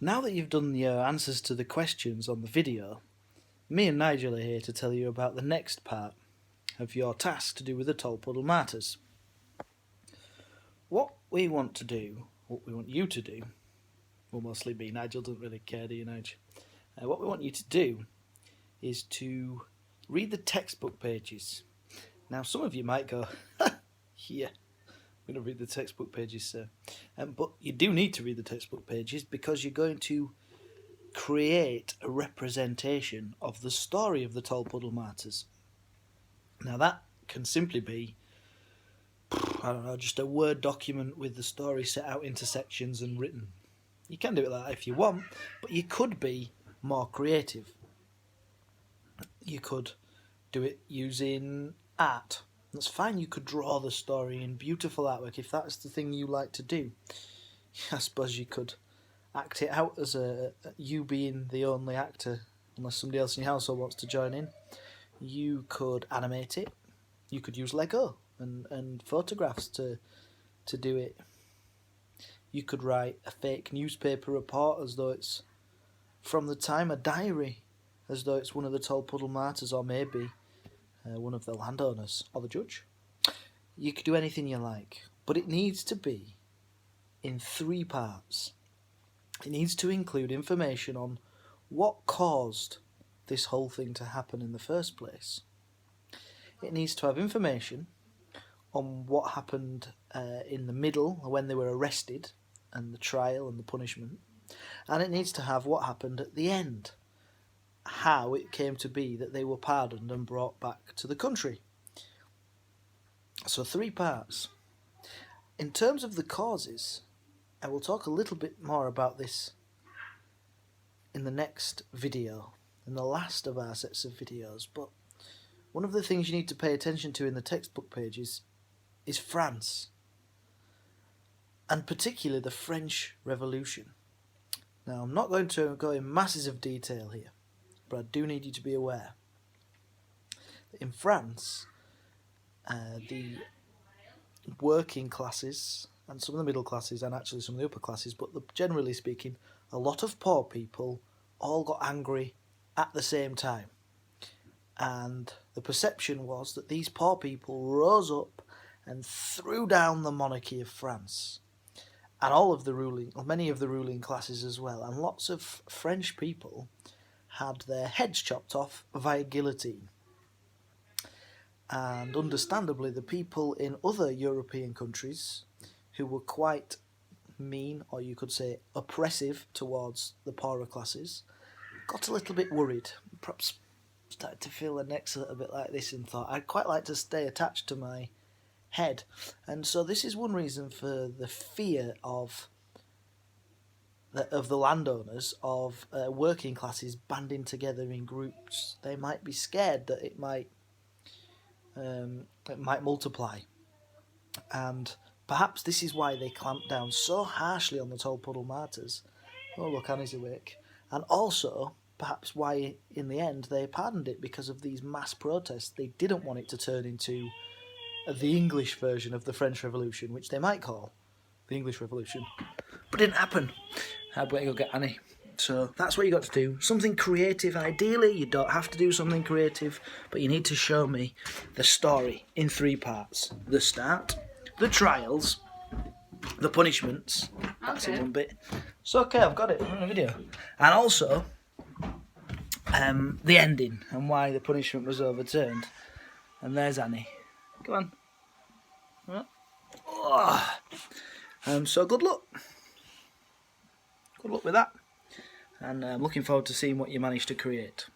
Now that you've done your answers to the questions on the video, me and Nigel are here to tell you about the next part of your task to do with the Tolpuddle Martyrs. What we want you to do, well, mostly me, Nigel doesn't really care, do you, Nigel? What we want you to do is to read the textbook pages. Now, some of you might go, yeah, I'm going to read the textbook pages, sir. But you do need to read the textbook pages because you're going to create a representation of the story of the Tolpuddle Martyrs. Now, that can simply be, I don't know, just a Word document with the story set out into sections and written. You can do it like that if you want, but you could be more creative. You could do it using art. That's fine, you could draw the story in beautiful artwork if that's the thing you like to do. I suppose you could act it out as you being the only actor, unless somebody else in your household wants to join in. You could animate it. You could use Lego and photographs to do it. You could write a fake newspaper report as though it's from the time, a diary, as though it's one of the Tolpuddle Martyrs, or maybe one of the landowners or the judge. You could do anything you like, but it needs to be in 3 parts. It needs to include information on what caused this whole thing to happen in the first place. It needs to have information on what happened in the middle, when they were arrested, and the trial and the punishment. And it needs to have what happened at the end, how it came to be that they were pardoned and brought back to the country. So 3 parts. In terms of the causes, I will talk a little bit more about this in the next video, in the last of our sets of videos, but one of the things you need to pay attention to in the textbook pages is France, and particularly the French Revolution. Now, I'm not going to go in masses of detail here, but I do need you to be aware that in France, the working classes, and some of the middle classes, and actually some of the upper classes, but generally speaking, a lot of poor people all got angry at the same time. And the perception was that these poor people rose up and threw down the monarchy of France, and many of the ruling classes as well, and lots of French people had their heads chopped off via guillotine. And understandably, the people in other European countries who were quite mean, or you could say oppressive, towards the poorer classes got a little bit worried, perhaps started to feel their necks a little bit like this, and thought, I'd quite like to stay attached to my head. And so this is one reason for the fear of the landowners, of working classes banding together in groups. They might be scared that it might multiply, and perhaps this is why they clamped down so harshly on the Tolpuddle Martyrs. Oh, look, Annie's awake. And also, perhaps why in the end they pardoned it, because of these mass protests. They didn't want it to turn into the English version of the French Revolution, which they might call the English Revolution, but it didn't happen. I'd better go get Annie. So that's what you got to do. Something creative. Ideally, you don't have to do something creative, but you need to show me the story in 3 parts. The start, the trials, the punishments. That's in one bit. So okay, I've got it in a video. And also, the ending and why the punishment was overturned. And there's Annie. Come on. So good luck. Good luck with that. And I'm looking forward to seeing what you managed to create.